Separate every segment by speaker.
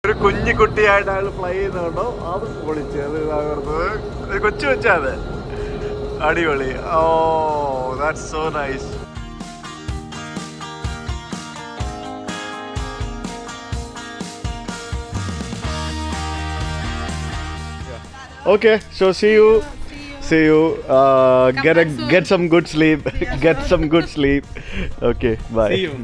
Speaker 1: ഒരു കുഞ്ഞു കുട്ടിയായിട്ട് അയാൾ ഫ്ലൈ ചെയ്യുന്നുണ്ടോ, അത് പൊളിച്ച് അത് ഒരു കൊച്ചു വെച്ചാ അത് അടിപൊളി. Oh that's so nice. Okay, so see you. Get some good sleep. Get some good sleep. Okay, bye.
Speaker 2: See you.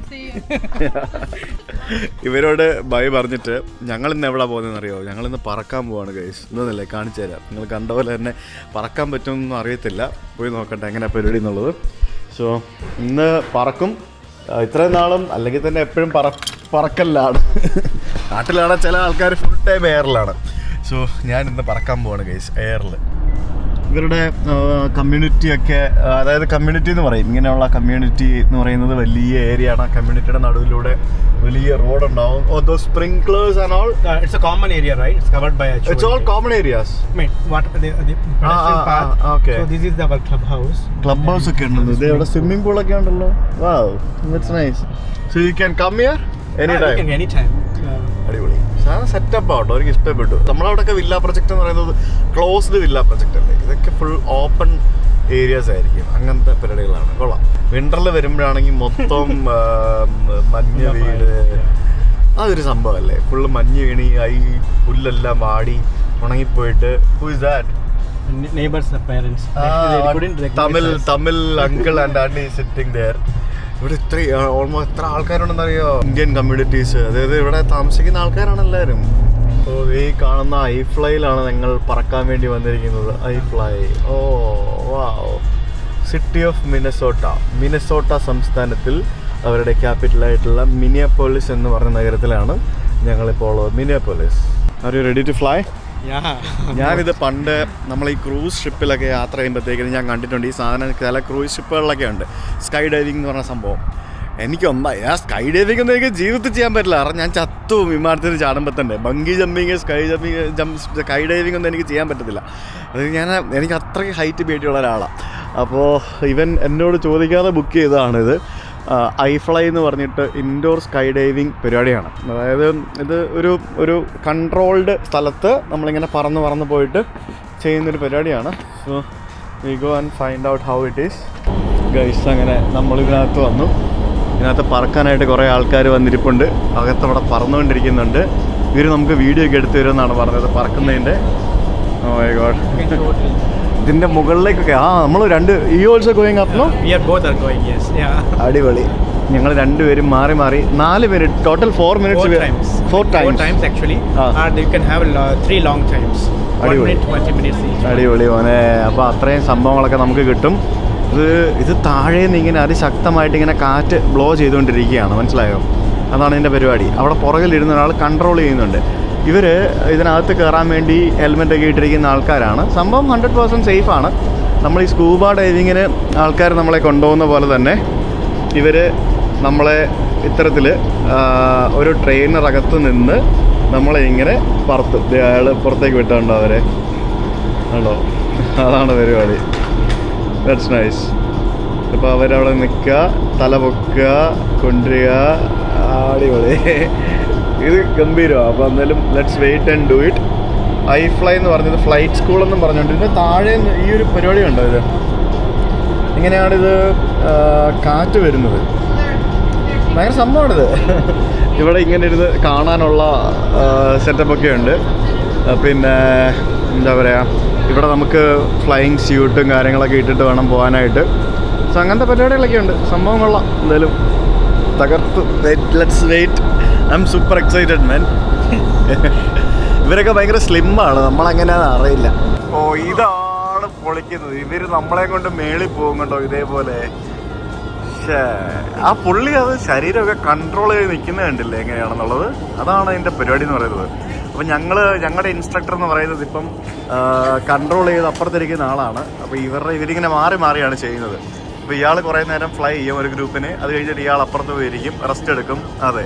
Speaker 1: ഇവരോട് ബൈ പറഞ്ഞിട്ട് ഞങ്ങൾ ഇന്ന് എവിടെ പോകുന്നതെന്ന് അറിയോ? ഞങ്ങളിന്ന് പറക്കാൻ പോവാണ് ഗൈസ്. ഇന്നല്ലേ കാണിച്ചു തരാം. നിങ്ങൾ കണ്ട പോലെ തന്നെ പറക്കാൻ പറ്റുമെന്നൊന്നും അറിയത്തില്ല. പോയി നോക്കട്ടെ എങ്ങനെ പരിപാടി എന്നുള്ളത്. സോ ഇന്ന് പറക്കും. ഇത്രയും നാളും അല്ലെങ്കിൽ തന്നെ എപ്പോഴും പറക്കലാണ്. നാട്ടിലാണ് ചില ആൾക്കാർ ഫുൾ ടൈം എയറിലാണ്. സോ ഞാൻ ഇന്ന് പറക്കാൻ പോവാണ് ഗൈസ്, എയറിൽ. ഇവരുടെ കമ്മ്യൂണിറ്റിയൊക്കെ, അതായത് കമ്മ്യൂണിറ്റി എന്ന് പറയും, ഇങ്ങനെയുള്ള കമ്മ്യൂണിറ്റി എന്ന് പറയുന്നത് വലിയ ഏരിയ ആണ്. ആ കമ്മ്യൂണിറ്റിയുടെ നടുവിലൂടെ വലിയ റോഡ് ഉണ്ടാവും. Those sprinklers and all.
Speaker 2: It's a common area, right? It's covered by a.
Speaker 1: It's all common areas.
Speaker 2: I mean, what the pedestrian path.
Speaker 1: Okay.
Speaker 2: So this is our clubhouse.
Speaker 1: Clubhouse ഒക്കെ ഉണ്ട്. ഇത് ഇവിടെ swimming pool ഒക്കെ ഉണ്ടല്ലോ. Wow, that's nice. So you can come here anytime.
Speaker 2: You can anytime.
Speaker 1: അടിപൊളി സാധനം setup ആവട്ടോ, എനിക്ക് ഇഷ്ടപ്പെട്ടു. നമ്മളവിടെയൊക്കെ വില്ല പ്രൊജക്ട് എന്ന് പറയുന്നത് ക്ലോസ്ഡ് വില്ല പ്രൊജക്ട് അല്ലേ, ഇതൊക്കെ ഫുൾ ഓപ്പൺ ഏരിയാസ് ആയിരിക്കും. അങ്ങനത്തെ പരിപാടികളാണ്. കൊള്ളാം. വിന്ററിൽ വരുമ്പോഴാണെങ്കിൽ മൊത്തം മഞ്ഞ വീട്, അതൊരു സംഭവമല്ലേ. ഫുള്ള് മഞ്ഞ് വീണി ആയി, പുല്ലെല്ലാം വാടി ഉണങ്ങിപ്പോയിട്ട്. Who is that?
Speaker 2: Neighbors, parents.
Speaker 1: Tamil uncle and aunty sitting there. ഇവിടെ ഓൾമോസ്റ്റ് എത്ര ആൾക്കാരുണ്ടെന്നറിയോ? ഇന്ത്യൻ കമ്മ്യൂണിറ്റീസ്, അതായത് ഇവിടെ താമസിക്കുന്ന ആൾക്കാരാണ് എല്ലാവരും. അപ്പോൾ ഈ കാണുന്ന ഐഫ്ലൈയിലാണ് ഞങ്ങൾ പറക്കാൻ വേണ്ടി വന്നിരിക്കുന്നത്. IFly. Oh wow. City of Minnesota സംസ്ഥാനത്തിൽ അവരുടെ ക്യാപിറ്റലായിട്ടുള്ള മിനിയാപോളിസ് എന്ന് പറഞ്ഞ നഗരത്തിലാണ് ഞങ്ങളിപ്പോൾ ഉള്ളത്. Minneapolis. Are you ready to fly? ഞാനിത് പണ്ട് നമ്മൾ ഈ ക്രൂസ് ഷിപ്പിലൊക്കെ യാത്ര ചെയ്യുമ്പോഴത്തേക്കും ഞാൻ കണ്ടിട്ടുണ്ട്. ഈ സാധനം ചില ക്രൂസ് ഷിപ്പുകളിലൊക്കെ ഉണ്ട് സ്കൈ ഡൈവിംഗ് എന്ന് പറഞ്ഞ സംഭവം. എനിക്കൊന്നായി ആ സ്കൈ ഡൈവിംഗ് ഒന്നും എനിക്ക് ജീവിതത്തിൽ ചെയ്യാൻ പറ്റില്ല. കാരണം ഞാൻ ചത്തു വിമാനത്തിൽ ചാടുമ്പോൾ തന്നെ. ബങ്കി ജമ്പിങ്, സ്കൈ ഡൈവിംഗ് ഒന്നും എനിക്ക് ചെയ്യാൻ പറ്റത്തില്ല. അത് എനിക്ക് അത്രയ്ക്ക് ഹൈറ്റ് പേടിയുള്ള ഒരാളാണ്. അപ്പോൾ ഇവൻ എന്നോട് ചോദിക്കാതെ ബുക്ക് ചെയ്തതാണിത്. ഐഫ്ലൈ എന്ന് പറഞ്ഞിട്ട് ഇൻഡോർ സ്കൈ ഡൈവിംഗ് പരിപാടിയാണ്. അതായത് ഇത് ഒരു കൺട്രോൾഡ് സ്ഥലത്ത് നമ്മളിങ്ങനെ പറന്ന് പോയിട്ട് ചെയ്യുന്നൊരു പരിപാടിയാണ്. So we go and find out how it is guys. അങ്ങനെ നമ്മളിതിനകത്ത് വന്നു. ഇതിനകത്ത് പറക്കാനായിട്ട് കുറേ ആൾക്കാർ വന്നിരിപ്പുണ്ട്. അകത്തവിടെ പറന്നുകൊണ്ടിരിക്കുന്നുണ്ട്. ഇവർ നമുക്ക് വീഡിയോ ഒക്കെ എടുത്തു തരുമെന്നാണ് പറഞ്ഞത് പറക്കുന്നതിൻ്റെ. ഓ മൈ ഗോഡ്. ഇതിന്റെ മുകളിലേക്കൊക്കെ നമ്മൾ you also going up? No,
Speaker 2: we are both are going. Yes, yeah.
Speaker 1: അടിപൊളി. ഞങ്ങൾ രണ്ടുപേരും മാറി 4 minute, total 4 minutes. 4 times
Speaker 2: actually. And you can have 3 long times. 1 minute 20 minutes each.
Speaker 1: അടിപൊളി മോനെ. അപ്പോൾ അത്രയും സംഭവങ്ങളൊക്കെ നമുക്ക് കിട്ടും. ഇത് താഴേന്ന് ഇങ്ങനെ അതിശക്തമായിട്ട് ഇങ്ങനെ കാറ്റ് ബ്ലോ ചെയ്തുകൊണ്ടിരിക്കുകയാണ്, മനസ്സിലായോ? അതാണ് ഇതിൻ്റെ പരിപാടി. അവിടെ പുറകിലിരുന്ന ഒരാൾ കൺട്രോൾ ചെയ്യുന്നുണ്ട്. ഇവർ ഇതിനകത്ത് കയറാൻ വേണ്ടി ഹെൽമെറ്റൊക്കെ ഇട്ടിരിക്കുന്ന ആൾക്കാരാണ്. സംഭവം 100% സേഫാണ്. നമ്മൾ ഈ സ്കൂബ ഡൈവിങ്ങിന് ആൾക്കാർ നമ്മളെ കൊണ്ടുപോകുന്ന പോലെ തന്നെ ഇവർ നമ്മളെ ഇത്തരത്തിൽ ഒരു ട്രെയിനറകത്ത് നിന്ന് നമ്മളെ ഇങ്ങനെ പറത്തും. അയാൾ പുറത്തേക്ക് വിട്ടുണ്ടോ അവരെ, ആണോ? അതാണ് പരിപാടി. That's nice. അപ്പോൾ അവരവിടെ നിൽക്കുക, തല പൊക്കുക, കൊണ്ടുവരിക. അടിപൊളി. ഇത് ഗംഭീരമാണ്. അപ്പോൾ എന്തായാലും let's wait and do it. IFly എന്ന് പറഞ്ഞത് ഫ്ലൈറ്റ് സ്കൂൾ എന്നും പറഞ്ഞുകൊണ്ട് ഇതിൻ്റെ താഴെ ഈ ഒരു പരിപാടി ഉണ്ടോ? ഇത് ഇങ്ങനെയാണിത് കാറ്റ് വരുന്നത്. ഭയങ്കര സംഭവമാണിത്. ഇവിടെ ഇങ്ങനെ ഇരുന്ന് കാണാനുള്ള സെറ്റപ്പൊക്കെ ഉണ്ട്. പിന്നെ എന്താ പറയുക, ഇവിടെ നമുക്ക് ഫ്ലൈയിങ് സ്യൂട്ടും കാര്യങ്ങളൊക്കെ ഇട്ടിട്ട് വേണം പോകാനായിട്ട്. സോ അങ്ങനത്തെ പരിപാടികളൊക്കെ ഉണ്ട്. സംഭവം കൊള്ളാം. എന്തായാലും തകർത്ത്. Let's wait. I'm super excited man. ഇവരൊക്കെ ഭയങ്കര സ്ലിമ്മാണ്, നമ്മളെങ്ങനെയാണെന്ന് അറിയില്ല. ഓ ഇതാണ് പൊളിക്കുന്നത്. ഇവർ നമ്മളെ കൊണ്ട് മേളിൽ പോകും കേട്ടോ, ഇതേപോലെ. ആ പുള്ളി അത് ശരീരമൊക്കെ കൺട്രോൾ ചെയ്ത് നിൽക്കുന്നത് കണ്ടില്ലേ എങ്ങനെയാണെന്നുള്ളത്. അതാണ് അതിൻ്റെ പരിപാടി എന്ന് പറയുന്നത്. അപ്പം ഞങ്ങളുടെ ഇൻസ്ട്രക്ടർ എന്ന് പറയുന്നത് ഇപ്പം കൺട്രോൾ ചെയ്ത് അപ്പുറത്തിരിക്കുന്ന ആളാണ്. അപ്പോൾ ഇവരിങ്ങനെ മാറിയാണ് ചെയ്യുന്നത്. അപ്പോൾ ഇയാൾ കുറേ നേരം ഫ്ലൈ ചെയ്യും ഒരു ഗ്രൂപ്പിന്. അത് കഴിഞ്ഞിട്ട് ഇയാൾ അപ്പുറത്ത് പോയിരിക്കും, റെസ്റ്റ് എടുക്കും. അതെ,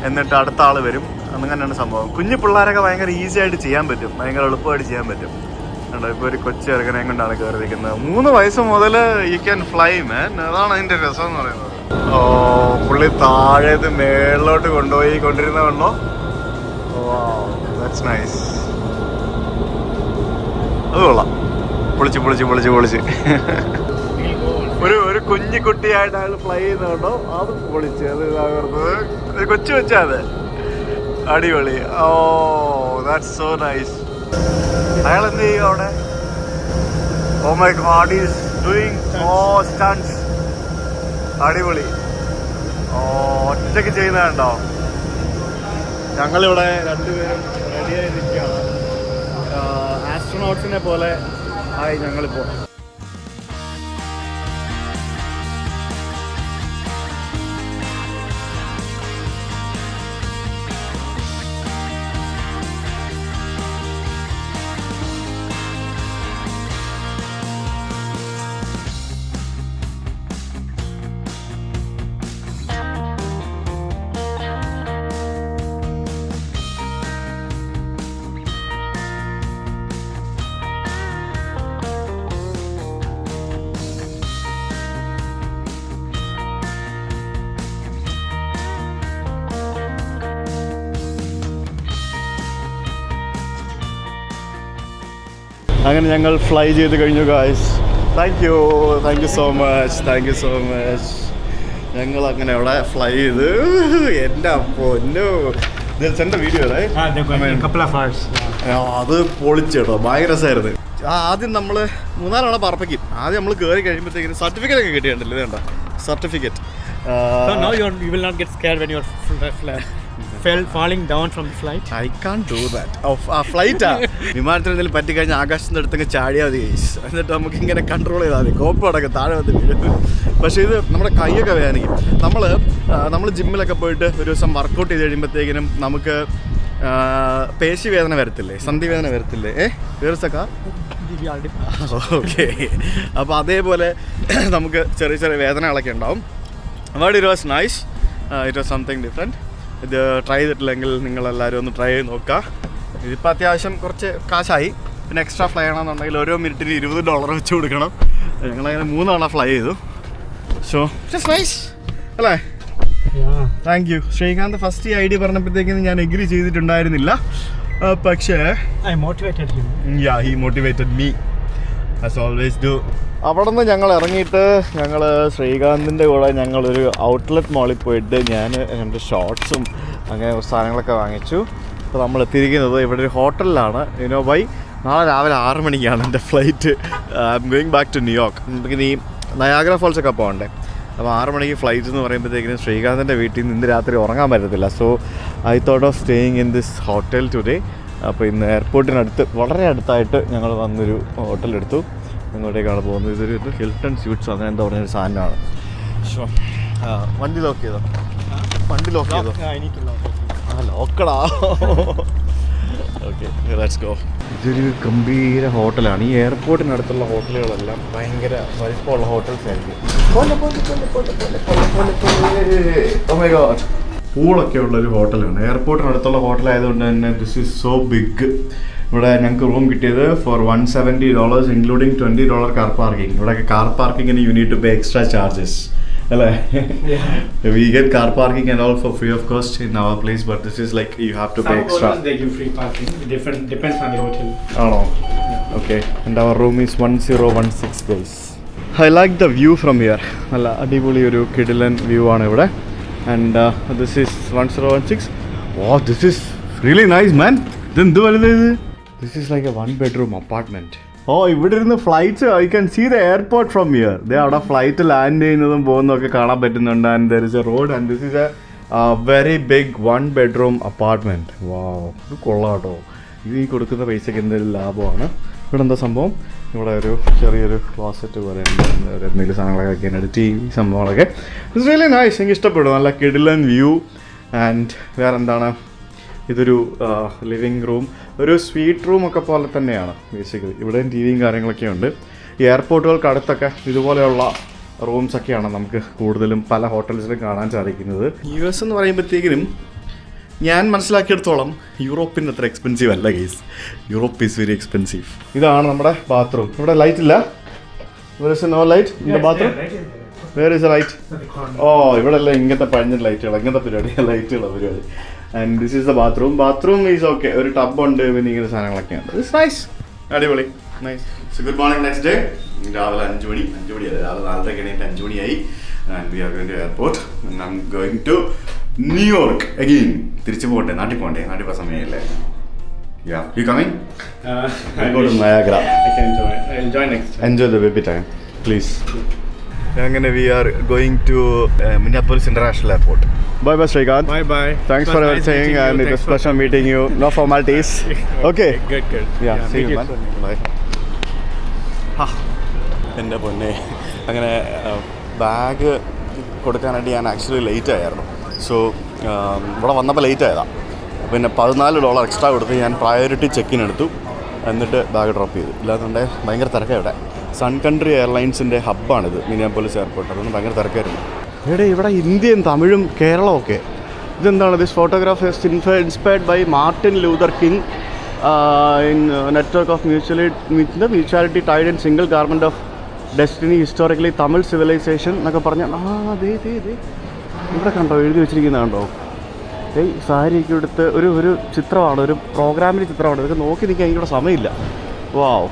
Speaker 1: എന്നിട്ട് അടുത്ത ആൾ വരും. അങ്ങനെയാണ് സംഭവം. കുഞ്ഞു പിള്ളേരൊക്കെ ഭയങ്കര ഈസി ആയിട്ട് ചെയ്യാൻ പറ്റും, ഭയങ്കര എളുപ്പമായിട്ട് ചെയ്യാൻ പറ്റും. കണ്ടോ, ഇപ്പോൾ ഒരു കൊച്ചു ചെറുക്കനെ കൊണ്ടാണ് കയറിയിരിക്കുന്നത്. 3 വയസ്സ് മുതൽ യു ക്യാൻ ഫ്ലൈ മാൻ. അതാണ് അതിൻ്റെ രസം എന്ന് പറയുന്നത്. ഓ പുള്ളി താഴേത് മേളിലോട്ട് കൊണ്ടുപോയി കൊണ്ടിരുന്ന കണ്ടോ. That's nice. അത് കൊള്ളാം. പൊളിച്ച് ഒരു കുഞ്ഞു കുട്ടിയായിട്ട് അയാൾ ഫ്ലൈ ചെയ്യുന്നുണ്ടോ, അത് പൊളിച്ച്. അത് ഒരു കൊച്ചു വെച്ചാത് അടിപൊളി. Oh that's so nice. അയാൾ എന്ത് ചെയ്യും അവിടെ? Oh my God, is doing stunts. അടിപൊളി. ഒറ്റയ്ക്ക് ചെയ്യുന്നതുണ്ടോ? ഞങ്ങളിവിടെ രണ്ടുപേരും റെഡിയായി നിൽക്കുകയാണ്. ആസ്ട്രോനോട്ട്സിനെ പോലെ ആയി ഞങ്ങളിപ്പോൾ. അങ്ങനെ ഞങ്ങൾ ഫ്ലൈ ചെയ്ത് കഴിഞ്ഞു guys. Thank you so much. ഞങ്ങൾ അങ്ങനെ അവിടെ ഫ്ലൈ ചെയ്ത് എൻ്റെ പൊന്നു എൻ്റെ വീഡിയോ അത് പൊളിച്ചു കേട്ടോ, ഭയങ്കര രസമായിരുന്നു. ആദ്യം നമ്മൾ മൂന്നാലാണ് പറപ്പിക്കും. ആദ്യം നമ്മൾ കയറി കഴിയുമ്പോഴത്തേക്കിനും സർട്ടിഫിക്കറ്റ് ഒക്കെ കിട്ടിയിട്ടുണ്ടല്ലോ. ഇതേണ്ട certificate.
Speaker 2: So now you will not get scared when you're falling down from the flight.
Speaker 1: I can't do that. ഫ്ലൈറ്റാ വിമാനത്തിൽ എന്തെങ്കിലും പറ്റിക്കഴിഞ്ഞാൽ ആകാശത്തിൻ്റെ അടുത്തൊക്കെ ചാടിയാൽ മതി ഗൈസ്. എന്നിട്ട് നമുക്ക് ഇങ്ങനെ കൺട്രോൾ ചെയ്താൽ മതി. കോപ്പ് അടക്കം താഴെ വന്ന് വീഴും. പക്ഷേ ഇത് നമ്മുടെ കൈയൊക്കെ വേദനിക്കും. നമ്മൾ ജിമ്മിലൊക്കെ പോയിട്ട് ഒരു ദിവസം വർക്കൗട്ട് ചെയ്ത് കഴിയുമ്പോഴത്തേക്കിനും നമുക്ക് പേശി വേദന വരത്തില്ലേ, സന്ധി വേദന വരത്തില്ലേ? വേർസക്കാ ഓക്കെ. അപ്പോൾ അതേപോലെ നമുക്ക് ചെറിയ ചെറിയ വേദനകളൊക്കെ ഉണ്ടാവും. But it was nice. It was something different. ഇത് ട്രൈ ചെയ്തിട്ടില്ലെങ്കിൽ നിങ്ങളെല്ലാവരും ഒന്ന് ട്രൈ ചെയ്ത് നോക്കുക. ഇതിപ്പോൾ അത്യാവശ്യം കുറച്ച് കാശായി. പിന്നെ എക്സ്ട്രാ ഫ്ലൈ ആണെന്നുണ്ടെങ്കിൽ ഓരോ മിനിറ്റിന് $20 വെച്ച് കൊടുക്കണം. ഞങ്ങളങ്ങനെ 3 തവണ ഫ്ലൈ ചെയ്തു. സോ ഇറ്റ്സ് നൈസ് അല്ലേ? Thank you. ശ്രീകാന്ത് ഫസ്റ്റ് ഈ ഐഡിയ പറഞ്ഞപ്പോഴത്തേക്കും ഞാൻ എഗ്രി ചെയ്തിട്ടുണ്ടായിരുന്നില്ല. പക്ഷേ
Speaker 2: I motivated him.
Speaker 1: Yeah, he motivated me as always do. അവിടെ നിന്ന് ഞങ്ങൾ ഇറങ്ങിയിട്ട് ഞങ്ങൾ ശ്രീകാന്തിൻ്റെ കൂടെ ഞങ്ങളൊരു ഔട്ട്ലെറ്റ് മോളിൽ പോയിട്ട് ഞാൻ രണ്ട് ഷോർട്ട്സും അങ്ങനെ സാധനങ്ങളൊക്കെ വാങ്ങിച്ചു. അപ്പോൾ നമ്മൾ എത്തിയിരിക്കുന്നത് ഇവിടെ ഒരു ഹോട്ടലിലാണ്. വൈ നാളെ രാവിലെ 6 മണിക്കാണ് എൻ്റെ flight. I'm going back to New York. നമുക്കിനി നയാഗ്ര ഫോൾസൊക്കെ പോകണ്ടേ. അപ്പോൾ 6 മണിക്ക് ഫ്ലൈറ്റ് എന്ന് പറയുമ്പോഴത്തേക്കിനും ശ്രീകാന്തിൻ്റെ വീട്ടിൽ നിന്ന് ഇന്ന് രാത്രി ഉറങ്ങാൻ പറ്റത്തില്ല. So I thought of staying in this hotel today. അപ്പോൾ ഇന്ന് എയർപോർട്ടിനടുത്ത് വളരെ അടുത്തായിട്ട് ഞങ്ങൾ വന്നൊരു ഹോട്ടലെടുത്തു. ഇങ്ങോട്ടേക്കാണ് പോകുന്നത്. ഇതൊരു ഹിൽട്ടൺ സ്യൂട്ട്സ് അങ്ങനെ എന്താ പറഞ്ഞൊരു സാധനമാണ്. ഷോ വണ്ടി ലോക്ക് ചെയ്തോ? ലോക്കടാ. Okay let's go. ഇതൊരു ഗംഭീര ഹോട്ടലാണ്. ഈ എയർപോർട്ടിനടുത്തുള്ള ഹോട്ടലുകളെല്ലാം ഭയങ്കര വലിപ്പമുള്ള ഹോട്ടൽസ് ആയിരിക്കും. പൂളൊക്കെ ഉള്ളൊരു ഹോട്ടലാണ്. എയർപോർട്ടിനടുത്തുള്ള ഹോട്ടലായതുകൊണ്ട് തന്നെ ദിസ് ഈസ് സോ ബിഗ്. ഇവിടെ ഞങ്ങൾക്ക് റൂം കിട്ടിയത് ഫോർ $170 ഇൻക്ലൂഡിങ് $20 കാർ പാർക്കിംഗ്. ഇവിടെയൊക്കെ കാർ പാർക്കിങ്ങിന് you need to pay extra charges അല്ലേ? We get car parking and all for free of cost in our place, but this is like you have to pay extra.
Speaker 2: Some hotels they give free parking. Depends on the hotel.
Speaker 1: ആണോ? Okay. And our room is 1016 guys. I like the view from here. നല്ല അടിപൊളി ഒരു കിടിലൻ view ആണ് ഇവിടെ. And this is 1016. Wow, this is really nice man. ഇതെന്ത് വലുത്? This is like a 1-bedroom apartment. ഇവിടെ ഇരുന്ന് flights I can see the airport from here. അവിടെ ഫ്ലൈറ്റ് ലാൻഡ് ചെയ്യുന്നതും പോകുന്നതൊക്കെ കാണാൻ പറ്റുന്നുണ്ട്. And there is a road and this is a very big 1-bedroom apartment. Wow, ഇത് കൊള്ളാം കേട്ടോ. ഇത് ഈ കൊടുക്കുന്ന പൈസയ്ക്ക് എന്തെങ്കിലും ലാഭമാണ്. ഇവിടെ എന്താ സംഭവം? ഇവിടെ ഒരു ചെറിയൊരു ക്ലോസറ്റ് പോലെ എന്തെങ്കിലും സാധനങ്ങളൊക്കെ വയ്ക്കാനായിട്ട് ടി വി സംഭവങ്ങളൊക്കെ. It's really nice. എനിക്ക് ഇഷ്ടപ്പെടും. നല്ല കിടിലൻ വ്യൂ. ആൻഡ് വേറെ എന്താണ്, ഇതൊരു ലിവിങ് റൂം, ഒരു സ്വീറ്റ് റൂമൊക്കെ പോലെ തന്നെയാണ് ബേസിക്കലി. ഇവിടെയും ടി വിയും കാര്യങ്ങളൊക്കെ ഉണ്ട്. ഈ എയർപോർട്ടുകൾക്ക് അടുത്തൊക്കെ ഇതുപോലെയുള്ള റൂംസൊക്കെയാണ് നമുക്ക് കൂടുതലും പല ഹോട്ടൽസിലും കാണാൻ സാധിക്കുന്നത്. US എന്ന് പറയുമ്പോഴത്തേക്കിനും ഞാൻ മനസ്സിലാക്കിയെടുത്തോളം യൂറോപ്പിൻ്റെ അത്ര എക്സ്പെൻസീവ് അല്ല guys. Europe is very expensive. ഇതാണ് നമ്മുടെ ബാത്റൂം. ഇവിടെ ലൈറ്റ് ഇല്ല. No light in the bathroom. Where is a light? ഇവിടെ എല്ലാം ഇങ്ങനത്തെ പഴഞ്ഞ ലൈറ്റുകൾ, ഇങ്ങനത്തെ പരിപാടി, ലൈറ്റുള്ള പരിപാടി. And this is the bathroom is okay. ഒരു ടബ് ഉണ്ട്, പിന്നെ ഇങ്ങനെ സാധനങ്ങളൊക്കെ ഉണ്ട്. ഇറ്റ്സ് നൈസ്, അടിപൊളി, nice. So good morning. Next day രാവിലെ 5 മണിയല്ല, രാവിലെ 4:30 എണീറ്റ് 5 മണിയായി. And we are going to airport. And I'm going to New York again. തിരിച്ചു പോകണ്ടേ, നാട്ടിൽ പോകണ്ടേ, നാട്ടിൽ പോകാൻ സമയമല്ലേ. Yeah, you coming? I go to Niagara.
Speaker 2: I can enjoy it. I'll enjoy next time.
Speaker 1: Enjoy the baby time, please. അങ്ങനെ we are going to Minneapolis International Airport. Bye bye Srikanth.
Speaker 2: Bye.
Speaker 1: Thanks for everything and it was pleasure meeting you. No formalities. Okay.
Speaker 2: Good.
Speaker 1: Yeah, see you man. Bye. എൻ്റെ പൊന്നെ, അങ്ങനെ bag കൊടുക്കാനായിട്ട് ഞാൻ actually late ആയിരുന്നു. So ഇവിടെ വന്നപ്പോൾ late ആയതാണ്. പിന്നെ $14 എക്സ്ട്രാ കൊടുത്ത് ഞാൻ പ്രയോറിറ്റി ചെക്കിൻ എടുത്തു, എന്നിട്ട് ബാഗ് ഡ്രോപ്പ് ചെയ്തു. ഇല്ലാന്നുണ്ടെങ്കിൽ ഭയങ്കര തിരക്കാണ് ഇവിടെ. സൺ കൺട്രി എയർലൈൻസിൻ്റെ ഹബ്ബാണിത്, മിനിയാപോളിസ് എയർപോർട്ട്. അതുകൊണ്ട് ഭയങ്കര തിരക്കായിരുന്നു. ഇവിടെ ഇന്ത്യയും തമിഴും കേരളവും ഒക്കെ. ഇതെന്താണ്? This photograph inspired by Martin Luther King in network of mutuality tied in single garment of destiny historically Tamil civilisation എന്നൊക്കെ പറഞ്ഞാൽ ഇവിടെ കണ്ടോ, എഴുതി വെച്ചിരിക്കുന്നത് കണ്ടോ. സാരിയൊക്കെ എടുത്ത് ഒരു ചിത്രമാണ്, ഒരു പ്രോഗ്രാമിൻ്റെ ചിത്രമാണ്. ഇതൊക്കെ നോക്കി നിൽക്കാൻ എനിക്കിവിടെ സമയമില്ല. വാവ്,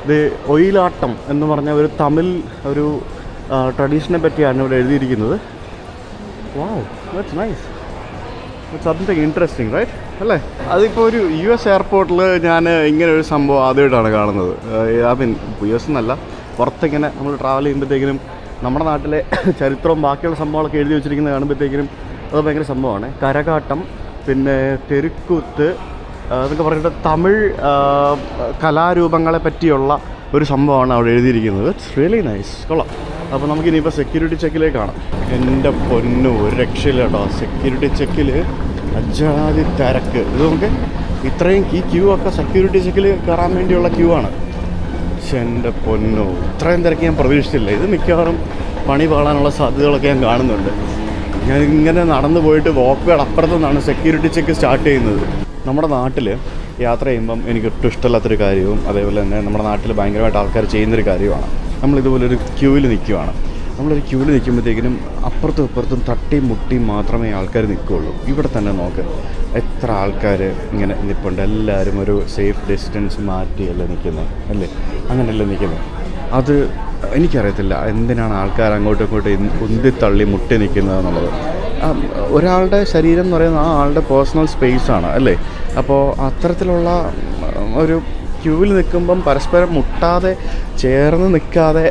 Speaker 1: ഇത് ഒയിലാട്ടം എന്ന് പറഞ്ഞ ഒരു തമിഴ് ഒരു ട്രഡീഷനെ പറ്റിയാണ് ഇവിടെ എഴുതിയിരിക്കുന്നത്. Wow, that's nice. It's something interesting, right? അല്ലേ? അതിപ്പോൾ ഒരു US എയർപോർട്ടിൽ ഞാൻ ഇങ്ങനെ ഒരു സംഭവം ആദ്യമായിട്ടാണ് കാണുന്നത്. ഐ മീൻ US എന്നല്ല, പുറത്തിങ്ങനെ നമ്മൾ ട്രാവൽ ചെയ്യുമ്പോഴത്തേക്കിനും നമ്മുടെ നാട്ടിലെ ചരിത്രവും ബാക്കിയുള്ള സംഭവങ്ങളൊക്കെ എഴുതി വെച്ചിരിക്കുന്നത് കാണുമ്പോഴത്തേക്കിനും അത് ഭയങ്കര സംഭവമാണ്. കരകാട്ടം, പിന്നെ തെരുക്കൂത്ത് എന്നൊക്കെ പറഞ്ഞിട്ട് തമിഴ് കലാരൂപങ്ങളെ പറ്റിയുള്ള ഒരു സംഭവമാണ് അവിടെ എഴുതിയിരിക്കുന്നത്. ഇറ്റ്സ് റിയലി നൈസ്, കൊള്ളാം. അപ്പോൾ നമുക്കിനിയിപ്പോൾ സെക്യൂരിറ്റി ചെക്കിലേക്ക് കാണാം. എൻ്റെ പൊന്നു, ഒരു രക്ഷയില്ല കേട്ടോ. സെക്യൂരിറ്റി ചെക്കിൽ അജാതി തിരക്ക്. ഇത് നമുക്ക് ഇത്രയും ഈ ക്യൂ ഒക്കെ സെക്യൂരിറ്റി ചെക്കിൽ കയറാൻ വേണ്ടിയുള്ള ക്യൂ ആണ്. പക്ഷെ എൻ്റെ പൊന്നു, ഇത്രയും തിരക്ക് ഞാൻ പ്രതീക്ഷിച്ചില്ല. ഇത് മിക്കവാറും പണി പാളാനുള്ള സാധ്യതകളൊക്കെ ഞാൻ കാണുന്നുണ്ട്. ഞാനിങ്ങനെ നടന്നു പോയിട്ട് വോക്ക്വേഡ് അപ്പുറത്തു നിന്നാണ് സെക്യൂരിറ്റി ചെക്ക് സ്റ്റാർട്ട് ചെയ്യുന്നത്. നമ്മുടെ നാട്ടിൽ യാത്ര ചെയ്യുമ്പം എനിക്ക് ഒട്ടും ഇഷ്ടമില്ലാത്തൊരു കാര്യവും അതേപോലെ തന്നെ നമ്മുടെ നാട്ടിൽ ഭയങ്കരമായിട്ട് ആൾക്കാർ ചെയ്യുന്നൊരു കാര്യമാണ്. നമ്മളിതുപോലൊരു ക്യൂവിൽ നിൽക്കുകയാണ്. നമ്മളൊരു ക്യൂവിൽ നിൽക്കുമ്പോഴത്തേക്കിനും അപ്പുറത്തും ഇപ്പുറത്തും തട്ടിയും മുട്ടിയും മാത്രമേ ആൾക്കാർ നിൽക്കുകയുള്ളൂ. ഇവിടെ തന്നെ നോക്ക്, എത്ര ആൾക്കാർ ഇങ്ങനെ നിൽപ്പുണ്ട്. എല്ലാവരും ഒരു സേഫ് ഡിസ്റ്റൻസ് മാറ്റിയല്ലേ നിൽക്കുന്നത്, അല്ലേ? അങ്ങനെയല്ലേ നിൽക്കുന്നത്. അത് എനിക്കറിയത്തില്ല എന്തിനാണ് ആൾക്കാർ അങ്ങോട്ടും ഇങ്ങോട്ടും ഉന്തിത്തള്ളി മുട്ടി നിൽക്കുന്നത് എന്നുള്ളത്. ഒരാളുടെ ശരീരം എന്ന് പറയുന്നത് ആ ആളുടെ പേഴ്സണൽ സ്പേസാണ്, അല്ലേ? അപ്പോൾ അത്തരത്തിലുള്ള ഒരു ക്യൂവിൽ നിൽക്കുമ്പം പരസ്പരം മുട്ടാതെ ചേർന്ന് നിൽക്കാതെ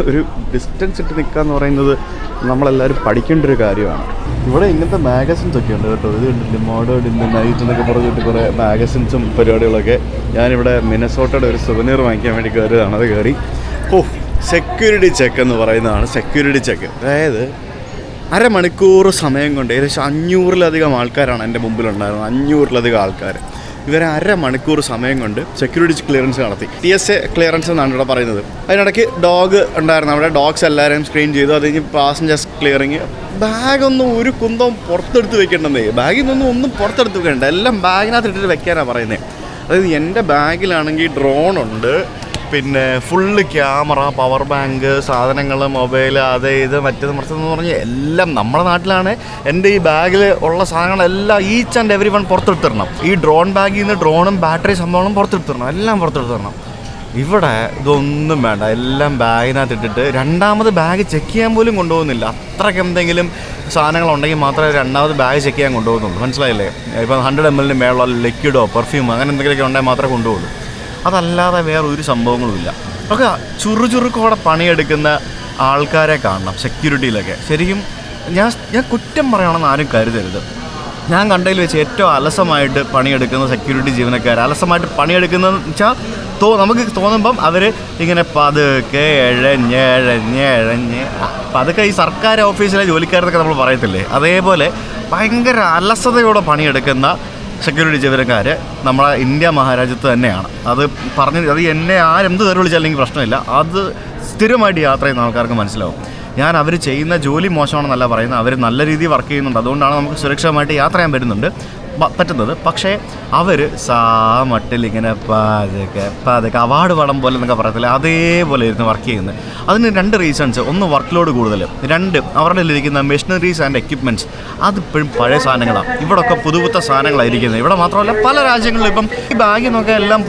Speaker 1: ഒരു ഡിസ്റ്റൻസ് ഇട്ട് നിൽക്കുക എന്ന് പറയുന്നത് നമ്മളെല്ലാവരും പഠിക്കേണ്ട ഒരു കാര്യമാണ്. ഇവിടെ ഇങ്ങനത്തെ മാഗസിൻസ് ഒക്കെ ഉണ്ട് കേട്ടോ. ഇത് കണ്ടില്ലേ, മോഡേൺ ഇൻ ദ നൈറ്റ് എന്നൊക്കെ പറഞ്ഞിട്ട് കുറേ മാഗസിൻസും പരിപാടികളൊക്കെ. ഞാനിവിടെ മിനസോട്ടയുടെ ഒരു സുവനീർ വാങ്ങിക്കാൻ വേണ്ടി കയറിയതാണ്. അത് കയറി സെക്യൂരിറ്റി ചെക്ക് എന്ന് പറയുന്നതാണ് സെക്യൂരിറ്റി ചെക്ക്. അതായത് അരമണിക്കൂർ സമയം കൊണ്ട് ഏകദേശം 500-ലധികം ആൾക്കാരാണ് എൻ്റെ മുമ്പിലുണ്ടായിരുന്നത്. 500-ലധികം ആൾക്കാർ. ഇവരെ അരമണിക്കൂർ സമയം കൊണ്ട് സെക്യൂരിറ്റി ക്ലിയറൻസ് നടത്തി. TSA ക്ലിയറൻസ് എന്നാണ് ഇവിടെ പറയുന്നത്. അതിനിടയ്ക്ക് ഡോഗ് ഉണ്ടായിരുന്നു. അവിടെ ഡോഗ്സ് എല്ലാവരെയും സ്ക്രീൻ ചെയ്തു. അത് കഴിഞ്ഞ് പാസഞ്ചേഴ്സ് ക്ലിയറിങ്. ബാഗൊന്നും ഒരു കുന്തവും പുറത്തെടുത്ത് വെക്കേണ്ടതേ. ബാഗിൽ നിന്നൊന്നും ഒന്നും പുറത്തെടുത്ത് വെക്കേണ്ട, എല്ലാം ബാഗിനകത്ത് ഇട്ടിട്ട് വെക്കാനാണ് പറയുന്നത്. അതായത് എൻ്റെ ബാഗിലാണെങ്കിൽ ഡ്രോണുണ്ട്, പിന്നെ ഫുള്ള് ക്യാമറ, പവർ ബാങ്ക്, സാധനങ്ങൾ, മൊബൈൽ, അത് ഇത് മറ്റേത് മറിച്ചതെന്ന് പറഞ്ഞ് എല്ലാം നമ്മുടെ നാട്ടിലാണ്. എൻ്റെ ഈ ബാഗിൽ ഉള്ള സാധനങ്ങളെല്ലാം ഈച്ച് ആൻഡ് എവരി വൺ പുറത്തെടുത്തിടണം. ഈ ഡ്രോൺ ബാഗിൽ നിന്ന് ഡ്രോണും ബാറ്ററി സംഭവങ്ങളും പുറത്തെടുത്തിടണം, എല്ലാം പുറത്തെടുത്തിടണം. ഇവിടെ ഇതൊന്നും വേണ്ട, എല്ലാം ബാഗിനകത്ത് ഇട്ടിട്ട് രണ്ടാമത് ബാഗ് ചെക്ക് ചെയ്യാൻ പോലും കൊണ്ടുപോകുന്നില്ല. അത്രയ്ക്ക് എന്തെങ്കിലും സാധനങ്ങളുണ്ടെങ്കിൽ മാത്രമേ രണ്ടാമത് ബാഗ് ചെക്ക് ചെയ്യാൻ കൊണ്ടുപോകുന്നുള്ളൂ. മനസ്സിലായില്ലേ? ഇപ്പം 100 ml മേളുള്ള ലിക്വിഡോ പെർഫ്യൂമോ അങ്ങനെ എന്തെങ്കിലുമൊക്കെ ഉണ്ടെങ്കിൽ മാത്രമേ കൊണ്ടുപോകുള്ളൂ. അതല്ലാതെ വേറെ ഒരു സംഭവങ്ങളുമില്ല. ഒക്കെ ചുറുചുറുക്കോടെ പണിയെടുക്കുന്ന ആൾക്കാരെ കാണണം സെക്യൂരിറ്റിയിലൊക്കെ. ശരിക്കും ഞാൻ കുറ്റം പറയണമെന്ന് ആരും കരുതരുത്. ഞാൻ കണ്ടതിൽ വെച്ച് ഏറ്റവും അലസമായിട്ട് പണിയെടുക്കുന്ന സെക്യൂരിറ്റി ജീവനക്കാർ, അലസമായിട്ട് പണിയെടുക്കുന്നതെന്ന് വെച്ചാൽ നമുക്ക് തോന്നുമ്പം അവർ ഇങ്ങനെ പതുക്കെ എഴഞ്ഞ് പതുക്കെ ഈ സർക്കാർ ഓഫീസിലെ ജോലിക്കാരെന്നൊക്കെ നമ്മൾ പറയത്തില്ലേ, അതേപോലെ ഭയങ്കര അലസതയോടെ പണിയെടുക്കുന്ന സെക്യൂരിറ്റി ജീവനക്കാർ നമ്മളെ ഇന്ത്യ മഹാരാജ്യത്ത് തന്നെയാണ്. അത് എന്നെ ആരെന്ത് തരം വിളിച്ചാലും എനിക്ക് പ്രശ്നമില്ല. അത് സ്ഥിരമായിട്ട് യാത്ര ചെയ്യുന്ന ആൾക്കാർക്ക് മനസ്സിലാവും. ഞാൻ അവർ ചെയ്യുന്ന ജോലി മോശമാണെന്നല്ല പറയുന്നത്, അവർ നല്ല രീതിയിൽ വർക്ക് ചെയ്യുന്നുണ്ട്. അതുകൊണ്ടാണ് നമുക്ക് സുരക്ഷിതമായിട്ട് യാത്ര ചെയ്യാൻ പറ്റുന്നുണ്ട്. പറ്റുന്നത്. പക്ഷേ അവർ മട്ടിൽ ഇങ്ങനെ പതുക്കെ അവാർഡ് പടം പോലെ എന്നൊക്കെ പറയത്തില്ല, അതേപോലെ ഇരുന്ന് വർക്ക് ചെയ്യുന്നത്. അതിന് 2 റീസൺസ്. ഒന്ന്, വർക്ക് ലോഡ് കൂടുതൽ. 2, അവരുടെ ഇരിക്കുന്ന മെഷീനറീസ് ആൻഡ് എക്യുപ്മെൻറ്റ്സ് അതിപ്പോഴും പഴയ സാധനങ്ങളാണ്. ഇവിടെയൊക്കെ പുതുപുത്ത സാധനങ്ങളായിരിക്കുന്നത്. ഇവിടെ മാത്രമല്ല പല രാജ്യങ്ങളിലും ഇപ്പം ഈ ബാഗിൽ നിന്നൊക്കെ എല്ലാം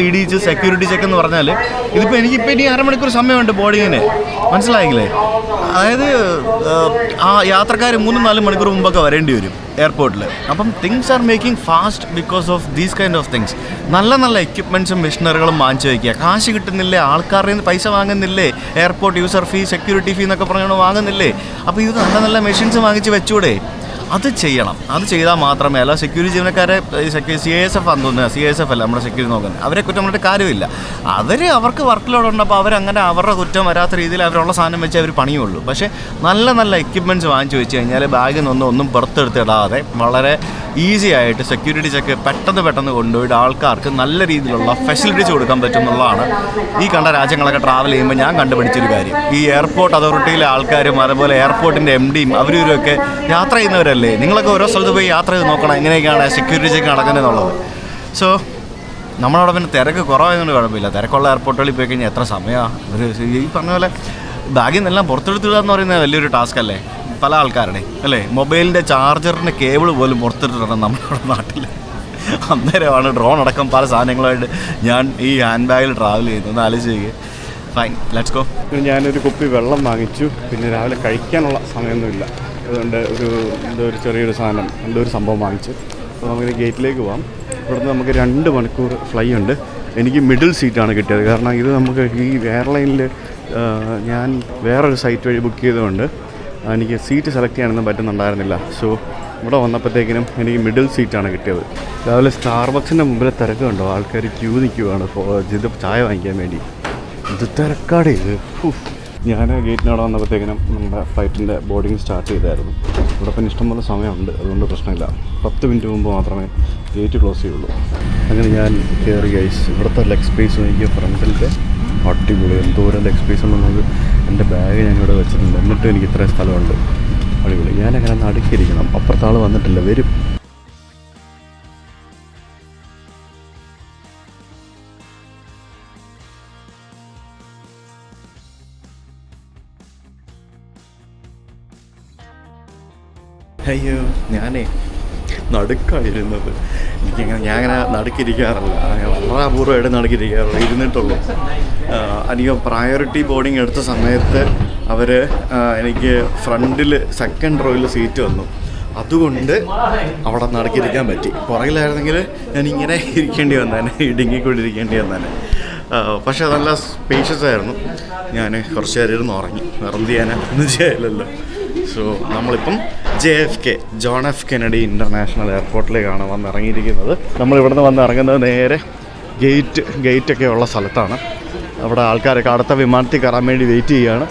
Speaker 1: ഇടിച്ച് സെക്യൂരിറ്റി ചെക്ക് എന്ന് പറഞ്ഞാൽ ഇതിപ്പോൾ എനിക്കിപ്പോൾ ഇനി അരമണിക്കൂർ സമയമുണ്ട് ബോർഡിങ്ങിന്, മനസ്സിലായില്ലേ? അതായത് ആ യാത്രക്കാർ 3-4 മണിക്കൂർ മുമ്പൊക്കെ വരേണ്ടി വരും എയർപോർട്ടിൽ. അപ്പം things are making fast because of these kind of things. നല്ല എക്യുപ്മെൻറ്റ്സും മെഷീനറികളും വാങ്ങിച്ചു വയ്ക്കുക. കാശ് കിട്ടുന്നില്ലേ, ആൾക്കാരുടെ നിന്ന് പൈസ വാങ്ങുന്നില്ലേ, എയർപോർട്ട് യൂസർ ഫീ, സെക്യൂരിറ്റി ഫീ എന്നൊക്കെ പറഞ്ഞുകൊണ്ട് വാങ്ങുന്നില്ലേ? അപ്പോൾ ഇത് നല്ല മെഷീൻസ് വാങ്ങിച്ച് വെച്ചൂടെ? അത് ചെയ്യണം. അത് ചെയ്താൽ മാത്രമേ, അല്ല സെക്യൂരിറ്റി ജീവനക്കാരെ CISF ആണെന്ന് തോന്നുന്നത്, CISF അല്ല നമ്മുടെ സെക്യൂരിറ്റി നോക്കുന്നത്, അവരെ കുറ്റം പറഞ്ഞിട്ട് കാര്യമില്ല. അവർക്ക് വർക്ക് ലോഡ് ഉണ്ട്. അപ്പോൾ അവരങ്ങനെ അവരുടെ കുറ്റം വരാത്ത രീതിയിൽ അവരുള്ള സാധനം വെച്ച് അവർ പണിയുള്ളൂ. പക്ഷേ നല്ല എക്യുപ്മെൻറ്റ്സ് വാങ്ങിച്ചു വെച്ച് കഴിഞ്ഞാൽ ബാഗിൽ നിന്നൊന്നും പുറത്തെടുത്തിടാതെ വളരെ ഈസി ആയിട്ട് സെക്യൂരിറ്റി ചെക്ക് പെട്ടെന്ന് കൊണ്ടുപോയിട്ട് ആൾക്കാർക്ക് നല്ല രീതിയിലുള്ള ഫെസിലിറ്റീസ് കൊടുക്കാൻ പറ്റും എന്നുള്ളതാണ് ഈ കണ്ട രാജ്യങ്ങളൊക്കെ ട്രാവൽ ചെയ്യുമ്പോൾ ഞാൻ കണ്ടുപിടിച്ചൊരു കാര്യം. ഈ എയർപോർട്ട് അതോറിറ്റിയിലെ ആൾക്കാരും അതുപോലെ എയർപോർട്ടിൻ്റെ MDയും അവരൊക്കെ യാത്ര ചെയ്യുന്നവരല്ലേ. നിങ്ങളൊക്കെ ഓരോ സ്ഥലത്ത് പോയി യാത്ര ചെയ്ത് നോക്കണം എങ്ങനെയൊക്കെയാണ് സെക്യൂരിറ്റി ചെക്ക് നടക്കുന്നതെന്നുള്ളത്. സോ നമ്മളവിടെ പിന്നെ തിരക്ക് കുറവായതുകൊണ്ട് കുഴപ്പമില്ല. തിരക്കുള്ള എയർപോർട്ടുകളിൽ പോയി കഴിഞ്ഞാൽ എത്ര സമയമാണ് ഈ പറഞ്ഞ പോലെ ബാഗിൽ നിന്നെല്ലാം പുറത്തെടുത്തിടുക എന്ന് പറയുന്നത് വലിയൊരു ടാസ്ക് അല്ലേ പല ആൾക്കാരുടെ, അല്ലേ? മൊബൈലിൻ്റെ ചാർജറിൻ്റെ കേബിൾ പോലും പുറത്തിട്ടിട്ടുണ്ട് നമ്മുടെ നാട്ടിൽ. അന്നേരമാണ് ഡ്രോൺ അടക്കം പല സാധനങ്ങളുമായിട്ട് ഞാൻ ഈ ഹാൻഡ് ബാഗിൽ ട്രാവൽ ചെയ്യുന്നത്. ഒന്ന് ആലോചിക്കുക. Fine, let's go.
Speaker 3: ഞാനൊരു കുപ്പി വെള്ളം വാങ്ങിച്ചു. പിന്നെ രാവിലെ കഴിക്കാനുള്ള സമയമൊന്നുമില്ല, അതുകൊണ്ട് ഒരു ചെറിയൊരു സാധനം ഒരു സംഭവം വാങ്ങിച്ചു. അപ്പോൾ നമുക്ക് ഗേറ്റിലേക്ക് പോകാം. ഇവിടുന്ന് നമുക്ക് 2 മണിക്കൂർ ഫ്ലൈ ഉണ്ട്. എനിക്ക് മിഡിൽ സീറ്റാണ് കിട്ടിയത്. കാരണം ഇത് നമുക്ക് ഈ എയർലൈനിൽ ഞാൻ വേറൊരു സൈറ്റ് വഴി ബുക്ക് ചെയ്തുകൊണ്ട് എനിക്ക് സീറ്റ് സെലക്ട് ചെയ്യാനൊന്നും പറ്റുന്നുണ്ടായിരുന്നില്ല. സോ ഇവിടെ വന്നപ്പോഴത്തേക്കിനും എനിക്ക് മിഡിൽ സീറ്റാണ് കിട്ടിയത്. രാവിലെ സ്റ്റാർബക്സിൻ്റെ മുമ്പിൽ തിരക്ക് കണ്ടോ, ആൾക്കാർ ക്യൂ നിൽക്കുവാണ് ഇത് ചായ വാങ്ങിക്കാൻ വേണ്ടി. ഇത് തിരക്കാടേ ഇത്. ഞാൻ ഗേറ്റിനവിടെ വന്നപ്പോഴത്തേക്കിനും നമ്മുടെ ഫ്ലൈറ്റിൻ്റെ ബോർഡിങ് സ്റ്റാർട്ട് ചെയ്തായിരുന്നു. ഇവിടെ പിന്നെ ഇഷ്ടംപോലെ സമയമുണ്ട്, അതുകൊണ്ട് പ്രശ്നമില്ല. 10 മിനിറ്റ് മുമ്പ് മാത്രമേ ഗേറ്റ് ക്ലോസ് ചെയ്യുള്ളൂ. അങ്ങനെ ഞാൻ കയറി ഗൈസ്. ഇവിടുത്തെ ലെഗ് സ്പേസ് എനിക്ക് ഫ്രണ്ടിലത്തെ അടിപൊളി, എന്തോരം ലെഗ് സ്പേസ് ഉണ്ടെന്നത്. എൻ്റെ ബാഗ് ഞാനിവിടെ വെച്ചിട്ടുണ്ട്, എന്നിട്ടും എനിക്ക് ഇത്രയും സ്ഥലമുണ്ട്. അടിപൊളി. ഞാനങ്ങനെ നടുക്കിയിരിക്കണം, അപ്പുറത്തെ ആൾ വന്നിട്ടില്ല, വരും. അയ്യോ, ഞാനേ നടുക്കായിരുന്നത്. ഞാനങ്ങനെ നടുക്കിരിക്കാറില്ല, വളരെ അപൂർവമായിട്ട് നടുക്കിരിക്കാറുള്ളൂ, ഇരുന്നിട്ടുള്ളൂ. എനിക്ക് പ്രയോറിറ്റി ബോർഡിങ് എടുത്ത സമയത്ത് അവർ എനിക്ക് ഫ്രണ്ടിൽ 2nd റോയിൽ സീറ്റ് വന്നു. അതുകൊണ്ട് അവിടെ നടുക്കിരിക്കാൻ പറ്റി. പുറകിലായിരുന്നെങ്കിൽ ഞാനിങ്ങനെ ഇരിക്കേണ്ടി വന്നേനെ, ഇടുങ്ങിക്കൊണ്ടിരിക്കേണ്ടി വന്നേനെ. പക്ഷേ നല്ല സ്പേഷ്യസ് ആയിരുന്നു. ഞാൻ കുറച്ച് നേരം ഇരുന്ന് ഉറങ്ങി. വേറെ എന്ത് ചെയ്യാനാ, ഒന്നും ചെയ്യാനില്ലല്ലോ. സോ നമ്മളിപ്പം JFK John F Kennedy international എയർപോർട്ടിലേക്കാണ് വന്നിറങ്ങിയിരിക്കുന്നത്. നമ്മളിവിടുന്ന് വന്നിറങ്ങുന്നത് നേരെ ഗേറ്റൊക്കെ ഉള്ള സ്ഥലത്താണ്. അവിടെ ആൾക്കാരൊക്കെ അടുത്ത വിമാനത്തിൽ കയറാൻ വേണ്ടി വെയിറ്റ് ചെയ്യുകയാണ്.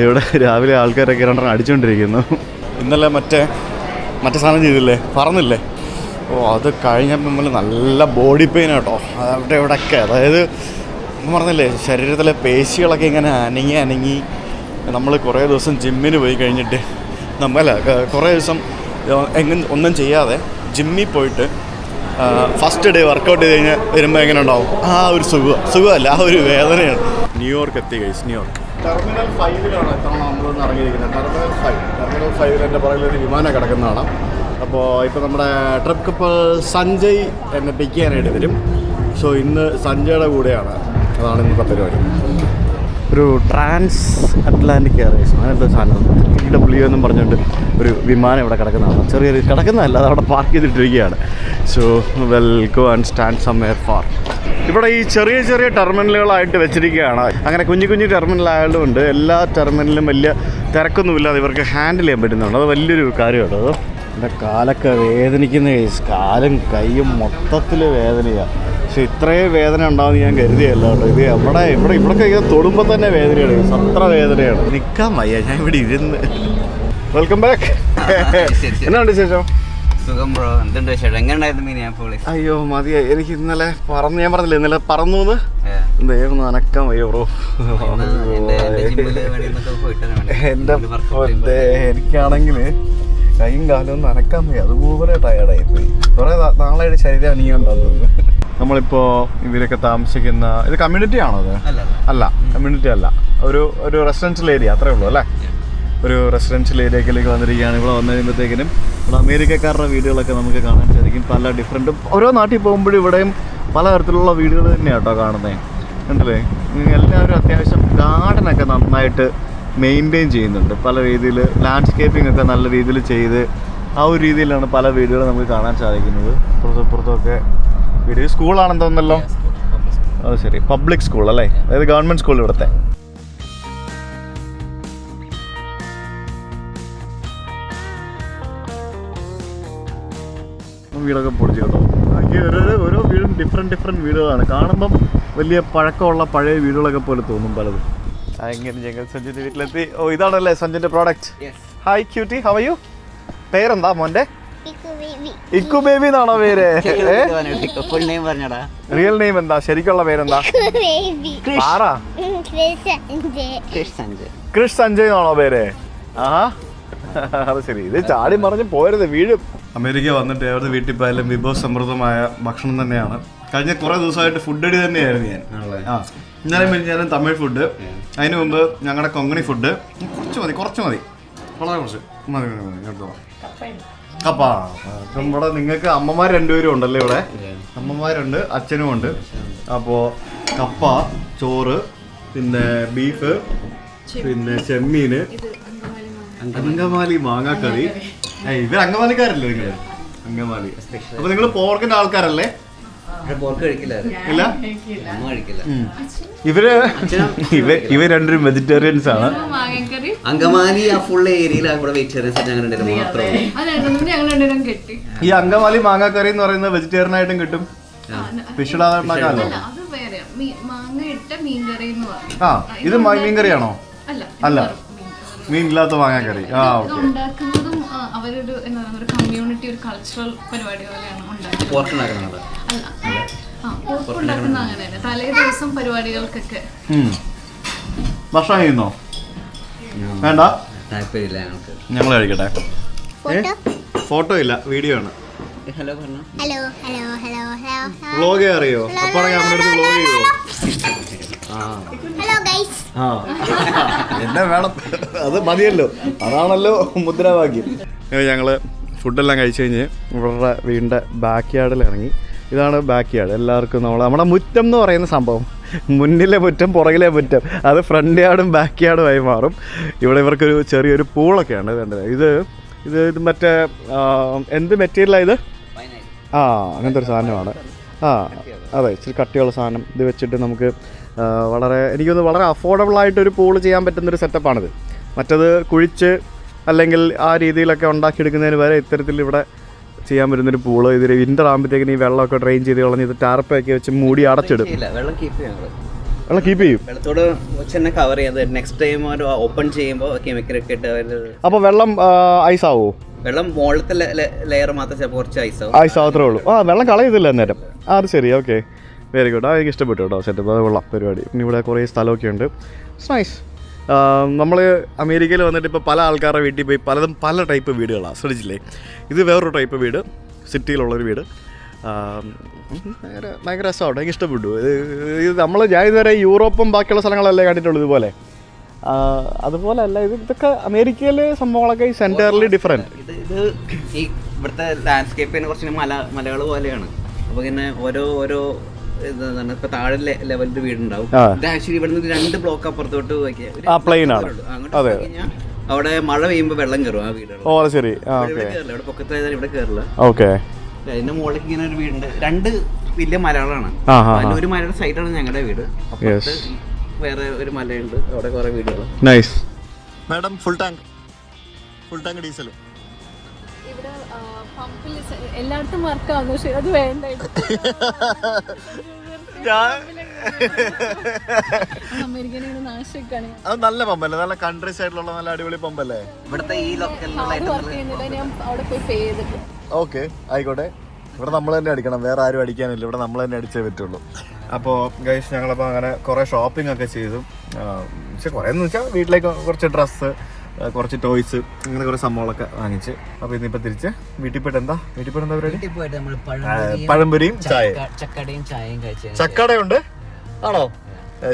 Speaker 3: ഇവിടെ രാവിലെ ആൾക്കാരൊക്കെ 2 അടിച്ചുകൊണ്ടിരിക്കുന്നു. ഇന്നലെ മറ്റേ സാധനം ചെയ്തില്ലേ, പറന്നില്ലേ? അത് കഴിഞ്ഞപ്പോൾ നമ്മൾ നല്ല ബോഡി പെയിൻ കേട്ടോ. അവിടെ ഇവിടെയൊക്കെ, അതായത് പറഞ്ഞില്ലേ, ശരീരത്തിലെ പേശികളൊക്കെ ഇങ്ങനെ അനങ്ങി നമ്മൾ കുറേ ദിവസം ജിമ്മിന് പോയി കഴിഞ്ഞിട്ട് കുറേ ദിവസം ഒന്നും ചെയ്യാതെ ജിമ്മിൽ പോയിട്ട് ഫസ്റ്റ് ഡേ വർക്കൗട്ട് ചെയ്ത് കഴിഞ്ഞാൽ വരുമ്പോൾ എങ്ങനെ ഉണ്ടാവും? ഒരു സുഖമല്ല, ഒരു വേദനയാണ്. ന്യൂയോർക്ക് എത്തി ഗൈസ്. ന്യൂയോർക്ക് ടെർമിനൽ 5 എത്തണം നമ്മളൊന്ന് ഇറങ്ങിയിരിക്കുന്നത്. ടെർമിനൽ 5 എൻ്റെ പുറകിലൊരു വിമാനം കിടക്കുന്നതാണ്. അപ്പോൾ ഇപ്പോൾ നമ്മുടെ ട്രിപ്പ് കപ്പിൾ സഞ്ജയ് എന്നെ പിക്ക് ചെയ്യാനായിട്ട് വരും. സോ ഇന്ന് സഞ്ജയുടെ കൂടെയാണ്, അതാണ് ഇന്നത്തെ പരിപാടി. ഒരു ട്രാൻസ് അറ്റ്ലാന്റിക് എയർവേസ് അങ്ങനത്തെ സാധനം TW എന്നും പറഞ്ഞുകൊണ്ട് ഒരു വിമാനം ഇവിടെ കിടക്കുന്നതാണ്. ചെറിയൊരു കിടക്കുന്നതല്ല, അത് അവിടെ പാർക്ക് ചെയ്തിട്ടിരിക്കുകയാണ്. So we'll go and stand somewhere far. ഇവിടെ ഈ ചെറിയ ടെർമിനലുകളായിട്ട് വെച്ചിരിക്കുകയാണ്. അങ്ങനെ കുഞ്ഞു ടെർമിനൽ ആയതുകൊണ്ട് എല്ലാ ടെർമിനലിലും വലിയ തിരക്കൊന്നുമില്ലാതെ ഇവർക്ക് ഹാൻഡിൽ ചെയ്യാൻ പറ്റുന്നുണ്ട്. അത് വലിയൊരു കാര്യമാണ്. അത് എൻ്റെ കാലൊക്കെ വേദനിക്കുന്ന കേസ്, കാലും കൈയും മൊത്തത്തിൽ വേദനയാണ്. പക്ഷെ ഇത്രയും വേദന ഉണ്ടാവുമെന്ന് ഞാൻ കരുതിയല്ല കേട്ടോ. ഇത് ഇവിടെയൊക്കെ ഇങ്ങനെ തൊടുമ്പോൾ തന്നെ വേദനയാണ്, അത്ര വേദനയാണ്. നിൽക്കാൻ വയ്യ, ഞാൻ ഇവിടെ ഇരുന്ന്. Welcome back. എന്നാണ് വിശേഷം? അയ്യോ മതിയായി, എനിക്ക് ഇന്നലെ ഞാൻ പറഞ്ഞില്ലേ ഇന്നലെ പറന്നു ദൈവം അനക്കാൻ വയ്യ ബ്രോ. എനിക്കാണെങ്കിൽ
Speaker 1: കൈയും കാലും ഒന്നും അനക്കാൻ പോയി, അതുപോലെ ടയർഡായി പോയി. കുറേ നാളായിട്ട് ശരീരം അണിയുണ്ടാകുന്നത്. നമ്മളിപ്പോ ഇവരൊക്കെ താമസിക്കുന്ന ഇത് കമ്മ്യൂണിറ്റി ആണോ? അത് അല്ല, കമ്മ്യൂണിറ്റി അല്ല, ഒരു റെസിഡൻഷ്യൽ ഏരിയ അത്രേ ഉള്ളൂ അല്ലേ? ഒരു റെസിഡൻഷ്യൽ ഏരിയയിലേക്ക് വന്നിരിക്കുകയാണ്. ഇവിടെ വന്നു കഴിയുമ്പോഴത്തേക്കിനും ഇവിടെ അമേരിക്കക്കാരുടെ വീടുകളൊക്കെ നമുക്ക് കാണാൻ സാധിക്കും. പല ഡിഫറെൻറ്റും ഓരോ നാട്ടിൽ പോകുമ്പോഴും ഇവിടെയും പലതരത്തിലുള്ള വീടുകൾ തന്നെയാണ് കേട്ടോ കാണുന്നത്. ഉണ്ടല്ലേ? എല്ലാവരും അത്യാവശ്യം ഗാർഡനൊക്കെ നന്നായിട്ട് മെയിൻറ്റെയിൻ ചെയ്യുന്നുണ്ട്. പല രീതിയിൽ ലാൻഡ്സ്കേപ്പിംഗ് ഒക്കെ നല്ല രീതിയിൽ ചെയ്ത് ആ ഒരു രീതിയിലാണ് പല വീടുകൾ നമുക്ക് കാണാൻ സാധിക്കുന്നത്. പുറത്തൊക്കെ വീട് സ്കൂളാണെന്ന് തോന്നുന്നല്ലോ. അത് ശരി, പബ്ലിക് സ്കൂൾ അല്ലേ? അതായത് ഗവൺമെൻറ് സ്കൂൾ ഇവിടുത്തെ. വീടൊക്കെ പൊളിച്ചു കേട്ടോ. ഓരോ വീടും ഡിഫറെൻറ്റ് വീടുകളാണ്. കാണുമ്പം വലിയ പഴക്കമുള്ള പഴയ വീടുകളൊക്കെ പോലെ തോന്നും പലതും. അങ്ങനെ ഞങ്ങൾ സഞ്ജുന്റെ വീട്ടിലെത്തി. ഓ, ഇതാണല്ലേ സഞ്ജുന്റെ product. Hi cutie, how are you? പേരെന്താ മോന്റെ? ഇക്കു ബേബി എന്നാണോ പേര്? റിയൽ നെയിം എന്താ? ശരിക്കുള്ള പേരെന്താ? ക്രിഷ് സഞ്ജയ് എന്നാണോ പേര്? ആഹാ, അത് ശരി. ഇത് ചാടി മറിഞ്ഞ് പോരുത്, വീഴും. അമേരിക്ക വന്നിട്ട് ഏത് വീട്ടിൽ പോയാലും വിഭവസമൃദ്ധമായ ഭക്ഷണം തന്നെയാണ്. കഴിഞ്ഞ കുറേ ദിവസമായിട്ട് ഫുഡ് അടി തന്നെയായിരുന്നു ഞാൻ. ഞാനും തമിഴ് ഫുഡ്, അതിന് മുമ്പ് ഞങ്ങളുടെ കൊങ്കണി ഫുഡ്. കുറച്ച് മതി വളരെ കുറച്ച് മതി കേട്ടോ. കപ്പ. അപ്പം ഇവിടെ നിങ്ങൾക്ക് അമ്മമാർ രണ്ടുപേരും ഉണ്ടല്ലേ? ഇവിടെ അമ്മമാരുണ്ട്, അച്ഛനും ഉണ്ട്. അപ്പോൾ കപ്പ, ചോറ്, പിന്നെ ബീഫ്, പിന്നെ ചെമ്മീന്, അങ്കമാലി മാങ്ങാക്കറി. ഇവർ അങ്കമാലിക്കാരല്ലേ നിങ്ങൾ? അങ്കമാലി. അപ്പൊ നിങ്ങൾ പോർക്കിന്റെ ആൾക്കാരല്ലേ? ഇല്ല, ഇവർ രണ്ടും വെജിറ്റേറിയൻസ് ആണ്.
Speaker 4: അങ്കമാലി ആ ഫുൾ ഏരിയയിൽ വെജിറ്റേറിയൻസ്
Speaker 1: ഈ അങ്കമാലി മാങ്ങാക്കറി എന്ന് പറയുന്നത് വെജിറ്റേറിയൻ ആയിട്ടും കിട്ടും, ഫിഷ് ഉണ്ടാക്കാമല്ലോ. ആ, ഇത് മീൻകറിയാണോ? അല്ല, മീൻ ഇല്ലാത്ത മാങ്ങാക്കറി. ആ, ഓക്കെ.
Speaker 5: അവരൊരു ഒരു കമ്മ്യൂണിറ്റി, ഒരു കൾച്ചറൽ പരിപാടി പോലെയാണ് ഉണ്ടാക്കുന്നത്. അങ്ങനെയാണ് തലേ ദിവസം പരിപാടികൾക്കൊക്കെ.
Speaker 1: ഭക്ഷണം ചെയ്യുന്നോ? വേണ്ട,
Speaker 4: താല്പര്യമില്ല.
Speaker 1: ഞങ്ങൾ കഴിക്കട്ടെ. ഫോട്ടോ ഇല്ല, വീഡിയോ ആണ്.
Speaker 4: ഹലോ പറഞ്ഞോ.
Speaker 1: വ്ളോഗ് അറിയോ? അപ്പാടെ നമ്മുടെ അടുത്ത് വ്ളോഗ് ചെയ്യോ? എന്നെ വേണം, അത് മതിയല്ലോ, അതാണല്ലോ മുദ്രാവാക്യം. ഞങ്ങൾ ഫുഡെല്ലാം കഴിച്ച് കഴിഞ്ഞ് ഇവരുടെ വീടിൻ്റെ ബാക്ക് യാർഡിൽ ഇറങ്ങി. ഇതാണ് ബാക്ക് യാർഡ്. എല്ലാവർക്കും നമ്മുടെ മുറ്റം എന്ന് പറയുന്ന സംഭവം, മുന്നിലെ മുറ്റം പുറകിലെ മുറ്റം, അത് ഫ്രണ്ട് യാർഡും ബാക്ക് യാർഡുമായി മാറും. ഇവിടെ ഇവർക്കൊരു ചെറിയൊരു പൂളൊക്കെയാണ് വേണ്ടത്. ഇത് മറ്റേ എന്ത് മെറ്റീരിയലാണ് ഇത്? ആ, അങ്ങനത്തെ ഒരു സാധനമാണ്. ആ, അതെ, ഇച്ചിരി കട്ടിയുള്ള സാധനം. ഇത് വെച്ചിട്ട് നമുക്ക് എനിക്കൊന്ന് വളരെ അഫോർഡബിൾ ആയിട്ടൊരു പൂള് ചെയ്യാൻ പറ്റുന്നൊരു സെറ്റപ്പാണിത്. മറ്റത് കുഴിച്ച് അല്ലെങ്കിൽ ആ രീതിയിലൊക്കെ ഉണ്ടാക്കിയെടുക്കുന്നതിന് വരെ ഇത്തരത്തിൽ ഇവിടെ ചെയ്യാൻ പറ്റുന്നൊരു പൂള്. ഇതിൽ വിൻ്റർ ആകുമ്പോഴത്തേക്കിന് ഈ വെള്ളമൊക്കെ ഡ്രെയിൻ ചെയ്ത് കളഞ്ഞ് ഇത് ടാർപ്പൊക്കെ വെച്ച് മൂടി അടച്ചിടും.
Speaker 4: വെള്ളം കീപ്പ്
Speaker 1: ചെയ്യും.
Speaker 4: വെള്ളത്തോട് തന്നെ കവർ ചെയ്യാതെ നെക്സ്റ്റ് ടൈം ഓപ്പൺ ചെയ്യുമ്പോൾ കെമിക്കലൊക്കെ ഇട്ട്.
Speaker 1: അപ്പോൾ വെള്ളം ഐസ് ആവുമോ?
Speaker 4: വെള്ളം മുകളിലത്തെ ലെയർ മാത്രം ചിലപ്പോൾ കുറച്ച്
Speaker 1: ഐസ് ആവത്രേ ഉള്ളൂ. ആ, വെള്ളം കളയത്തില്ല അന്നേരം. അത് ശരി, ഓക്കെ, വെരി ഗുഡ്. എനിക്ക് ഇഷ്ടപ്പെട്ടു കേട്ടോ സെറ്റപ്പ്. അത് കൊള്ളാം പരിപാടി. പിന്നെ ഇവിടെ കുറേ സ്ഥലമൊക്കെ ഉണ്ട്. It's nice. നമ്മൾ അമേരിക്കയിൽ വന്നിട്ട് ഇപ്പോൾ പല ആൾക്കാരുടെ വീട്ടിൽ പോയി പലതും പല ടൈപ്പ് വീടുകളാണ്, ശ്രദ്ധിച്ചില്ലേ? ഇത് വേറൊരു ടൈപ്പ് വീട്, സിറ്റിയിലുള്ളൊരു വീട്. ഭയങ്കര രസമാണ്, എനിക്ക് ഇഷ്ടപ്പെട്ടു. ഇത് ഞാൻ ഇതുവരെ യൂറോപ്പും ബാക്കിയുള്ള സ്ഥലങ്ങളല്ലേ കണ്ടിട്ടുള്ളൂ ഇതുപോലെ. അതുപോലെ അല്ല, ഇതൊക്കെ അമേരിക്കയിലെ സംഭവങ്ങളൊക്കെ സെൻറ്ററിലി ഡിഫറെൻറ്റ്.
Speaker 4: ഇത് ഈ ഇവിടുത്തെ ലാൻഡ്സ്കേപ്പിനെ കുറച്ച് മലകൾ പോലെയാണ്. അപ്പോൾ ഇങ്ങനെ ഓരോ ഇപ്പൊ താഴെ ലെവലിൽ വീടുണ്ടാവും. ഇത് ആക്ച്വലി ഇവിടുന്ന് 2 ബ്ലോക്ക് അപ്പുറത്തോട്ട് അവിടെ മഴ പെയ്യുമ്പോൾ വെള്ളം കയറും ആ വീടുകൾ.
Speaker 1: ശരി,
Speaker 4: ഇവിടെ പൊക്കത്തായാലും ഇവിടെ കയറില്ല.
Speaker 1: ഓക്കെ.
Speaker 4: അതിന്റെ മുകളിൽ ഇങ്ങനെ ഒരു വീടുണ്ട്. 2 വലിയ മലകളാണ്. ഒരു മലയുടെ സൈഡാണ് ഞങ്ങളുടെ വീട്. വേറെ ഒരു മലയുണ്ട്, അവിടെ കുറെ വീടുകൾ.
Speaker 1: Nice. Madam, full tank diesel
Speaker 5: ഇവിടെ പമ്പിൽ എല്ലായിടത്തും വർക്കാണ്, പക്ഷെ അത് വേണ്ട.
Speaker 1: അത് നല്ല പമ്പല്ലേ? നല്ല കൺട്രി സൈഡിലുള്ള നല്ല അടിപൊളി പമ്പല്ലേ?
Speaker 4: ഇവിടുത്തെ ഈ
Speaker 1: ഓക്കെ, ആയിക്കോട്ടെ. ഇവിടെ നമ്മൾ തന്നെ അടിക്കണം, വേറെ ആരും അടിക്കാനില്ല. ഇവിടെ നമ്മൾ തന്നെ അടിച്ചേ പറ്റുള്ളൂ. അപ്പോൾ ഗൈസ്, ഞങ്ങളപ്പോൾ അങ്ങനെ കുറേ ഷോപ്പിംഗ് ഒക്കെ ചെയ്തു. പക്ഷെ കുറേ എന്ന് വെച്ചാൽ വീട്ടിലേക്ക് കുറച്ച് ഡ്രസ്സ്, കുറച്ച് ടോയ്സ് അങ്ങനെ കുറേ സംഭവങ്ങളൊക്കെ വാങ്ങിച്ച്. അപ്പോൾ ഇന്നിപ്പോൾ തിരിച്ച് വീട്ടിൽ പോയിട്ട് എന്താ പരിപാടി?
Speaker 4: പോയിട്ട് നമ്മൾ
Speaker 1: പഴംപൊരിയും ചായ,
Speaker 4: ചക്കടയും ചായയും കഴിച്ചു.
Speaker 1: ചക്കടയുണ്ട് ആണോ?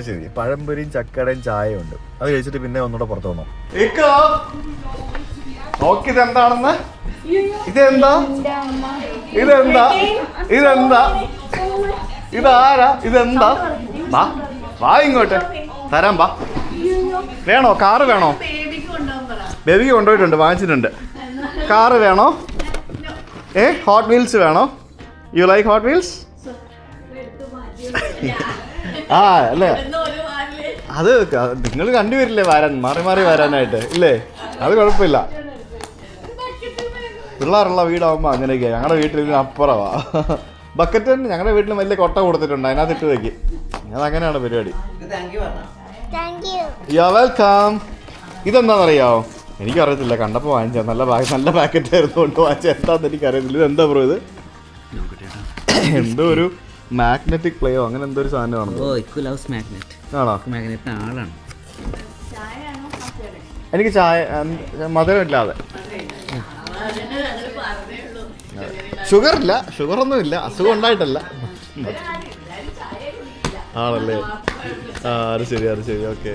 Speaker 1: ശരി, പഴംപൊരിയും ചക്കടയും ചായയും ഉണ്ട്. അത് കഴിച്ചിട്ട് പിന്നെ ഒന്നുകൂടെ പുറത്ത് വന്നു. നോക്കിതെന്താണെന്ന്? ഇതെന്താ ഇതാരാ? ഇതെന്താ? വാ ഇങ്ങോട്ട് തരാം. വാ. വേണോ? കാറ് വേണോ? ബേബിക്ക് കൊണ്ടുപോയിട്ടുണ്ട്, വാങ്ങിച്ചിട്ടുണ്ട്. കാറ് വേണോ? ഹോട്ട് വീൽസ് വേണോ? You like hot wheels? ആ അല്ലേ, അത് നിങ്ങൾ കണ്ടുവരില്ലേ വരാൻ, മാറി മാറി വരാനായിട്ട് ഇല്ലേ? അത് കുഴപ്പമില്ല. പിള്ളേരുള്ള വീടാകുമ്പോൾ അങ്ങനെയൊക്കെ. ഞങ്ങളുടെ വീട്ടിൽ ഇതിന് അപ്പുറമാ. ബക്കറ്റ് ഞങ്ങളുടെ വീട്ടിൽ വലിയ കൊട്ട കൊടുത്തിട്ടുണ്ട്, അതിനകത്ത് ഇട്ട് വെക്കും. അതങ്ങനെയാണ് പരിപാടി. You are welcome. ഇതെന്താണെന്നറിയാമോ? എനിക്കറിയത്തില്ല, കണ്ടപ്പോൾ വാങ്ങിച്ചാൽ നല്ല പാക്കറ്റ് ആയിരുന്നു കൊണ്ട് വാങ്ങിച്ചാൽ. എന്താണെന്ന് എനിക്കറിയത്തില്ല. ഇതെന്താ ബ്രോ ഇത്? എന്തോ ഒരു മാഗ്നറ്റിക് പ്ലേയോ അങ്ങനെ എന്തോ ഒരു സാധനമാണ്. ആണോ?
Speaker 4: ആളാണ്.
Speaker 1: എനിക്ക് ചായ മധുരമില്ലാതെ. ഷുഗറൊന്നും ഇല്ല, അസുഖം ഉണ്ടായിട്ടല്ല. ആണല്ലേ? അത് ശരി. ഓക്കെ.